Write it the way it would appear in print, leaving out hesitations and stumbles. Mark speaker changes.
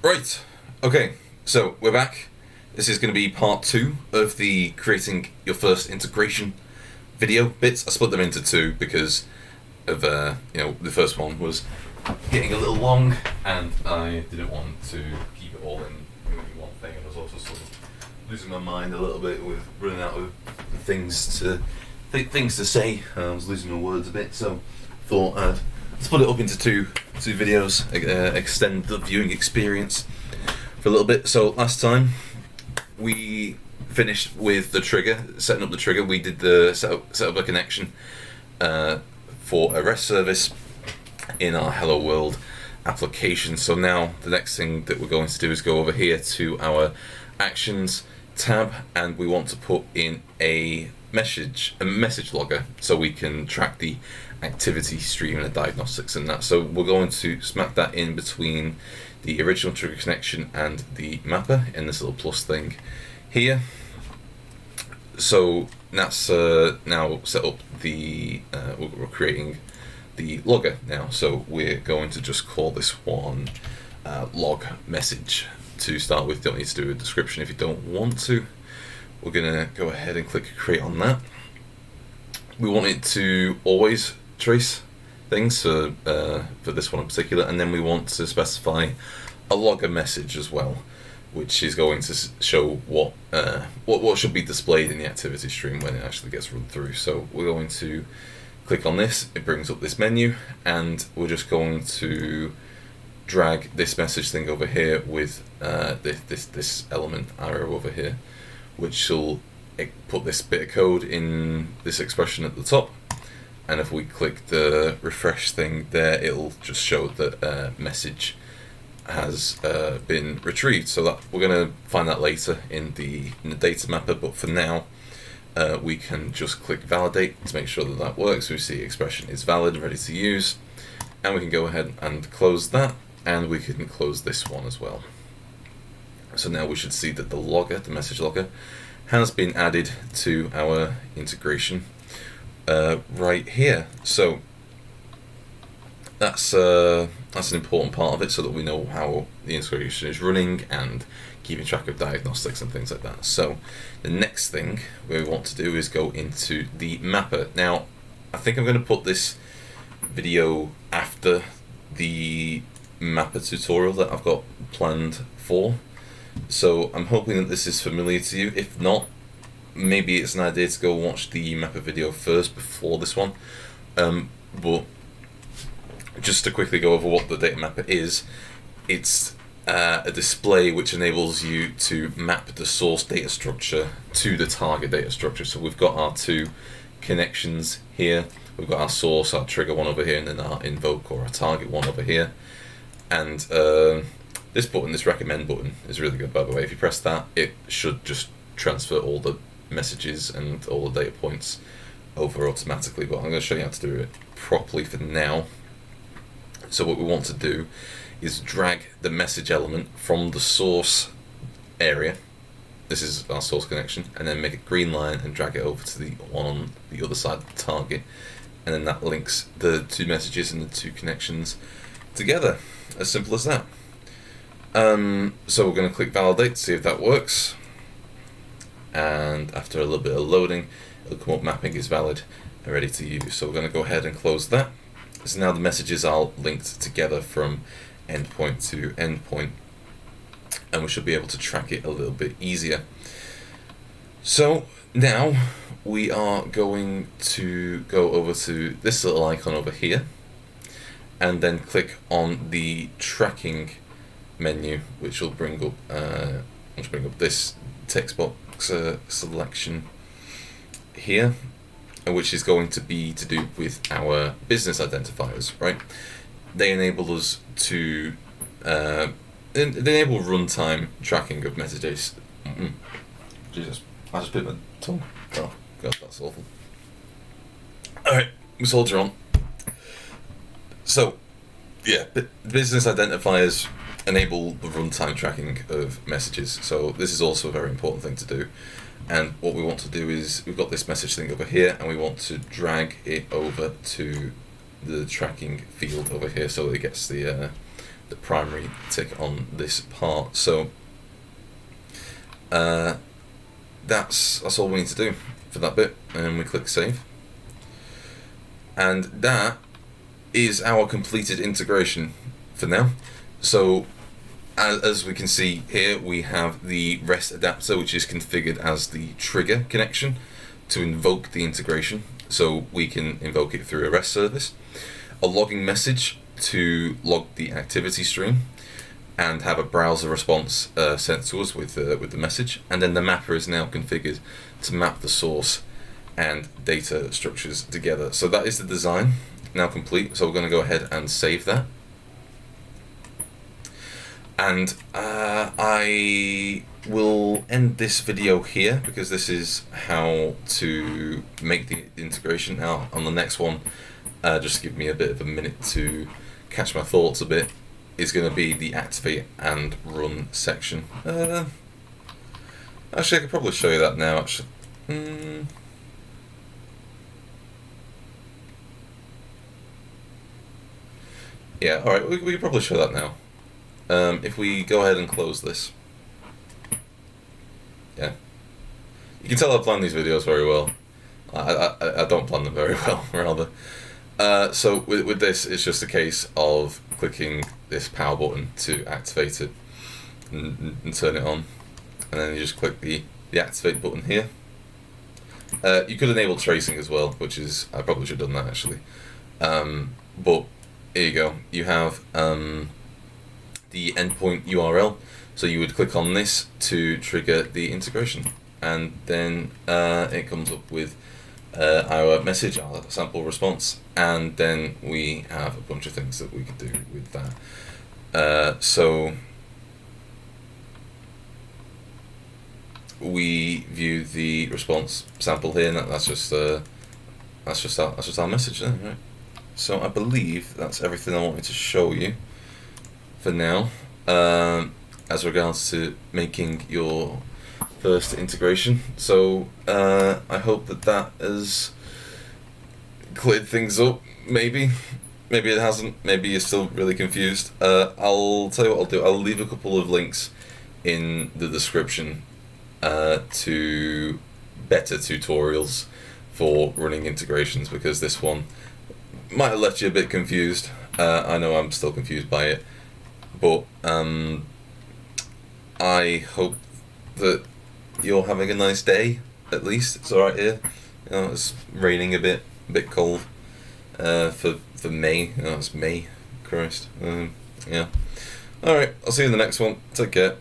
Speaker 1: Right, okay, so we're back. This is going to be part 2 of the creating your first integration video bits. I split them into 2 because of, the first one was getting a little long and I didn't want to keep it all in one thing, and I was also sort of losing my mind a little bit with running out of things to say. I was losing my words a bit, so thought I'd split it up into two videos, extend the viewing experience for a little bit. So last time we finished with the trigger, setting up the trigger. We did the set up a connection for a REST service in our Hello World application. So now the next thing that we're going to do is go over here to our Actions tab, and we want to put in a message logger so we can track the activity stream and the diagnostics and that. So we're going to smack that in between the original trigger connection and the mapper in this little plus thing here. So that's now set up the we're creating the logger now. So we're going to just call this one log message to start with. Don't need to do a description if you don't want to. We're gonna go ahead and click create on that. We want it to always trace things for this one in particular, and then we want to specify a logger message as well, which is going to show what should be displayed in the activity stream when it actually gets run through. So we're going to click on this. It brings up this menu, and we're just going to drag this message thing over here with this element arrow over here, which will put this bit of code in this expression at the top. And if we click the refresh thing there, it'll just show that message has been retrieved. So that we're going to find that later in the data mapper, but for now we can just click validate to make sure that that works. We see expression is valid, ready to use, and we can go ahead and close that, and we can close this one as well. So now we should see that the logger, the message logger, has been added to our integration right here. So that's an important part of it, so that we know how the integration is running and keeping track of diagnostics and things like that. So the next thing we want to do is go into the mapper. Now I think I'm going to put this video after the mapper tutorial that I've got planned for. So I'm hoping that this is familiar to you. If not, maybe it's an idea to go watch the mapper video first before this one. But just to quickly go over what the data mapper is, it's a display which enables you to map the source data structure to the target data structure. So we've got our two connections here. We've got our source, our trigger one over here, and then our invoke or our target one over here. And this button, this recommend button, is really good, by the way. If you press that, it should just transfer all the messages and all the data points over automatically, but I'm going to show you how to do it properly for now. So what we want to do is drag the message element from the source area. This is our source connection, and then make a green line and drag it over to the one on the other side of the target, and then that links the two messages and the two connections together. As simple as that. So we're going to click validate to see if that works, and after a little bit of loading, it'll come up mapping is valid and ready to use. So we're going to go ahead and close that. So now the messages are linked together from endpoint to endpoint, and we should be able to track it a little bit easier. So now we are going to go over to this little icon over here, and then click on the tracking menu, which will bring up this text box selection here, which is going to be to do with our business identifiers, right? They enable us to they enable runtime tracking of messages. Jesus, I just bit my tongue. Oh god, that's awful. Alright, we soldier on. So, yeah, business identifiers enable the runtime tracking of messages. So this is also a very important thing to do. And what we want to do is, we've got this message thing over here, and we want to drag it over to the tracking field over here, so that it gets the the primary tick on this part. So that's all we need to do for that bit, and we click save, and that is our completed integration for now. So as we can see here, we have the REST adapter, which is configured as the trigger connection to invoke the integration, so we can invoke it through a REST service, a logging message to log the activity stream, and have a browser response sent to us with the message, and then the mapper is now configured to map the source and data structures together. So that is the design now complete. So we're going to go ahead and save that, and I will end this video here, because this is how to make the integration. Now on the next one, just give me a bit of a minute to catch my thoughts a bit, is going to be the activate and run section. Actually, I could probably show you that now. Actually, yeah, all right, we can probably show that now. If we go ahead and close this, yeah, you can tell I plan these videos very well. I don't plan them very well, rather. So with this, it's just a case of clicking this power button to activate it and turn it on, and then you just click the activate button here. You could enable tracing as well, which is, I probably should have done that actually. But here you go. You have the endpoint URL, so you would click on this to trigger the integration, and then it comes up with our message, our sample response, and then we have a bunch of things that we can do with that. So we view the response sample here, and that's just our message there, right? So I believe that's everything I wanted to show you for now, as regards to making your first integration. So I hope that has cleared things up. Maybe it hasn't. Maybe you're still really confused. I'll tell you what I'll do. I'll leave a couple of links in the description to better tutorials for running integrations, because this one might have left you a bit confused. I know I'm still confused by it, but I hope that you're having a nice day. At least it's alright here. You know, it's raining a bit cold for May. You know, it's May. Christ. Yeah. Alright, I'll see you in the next one. Take care.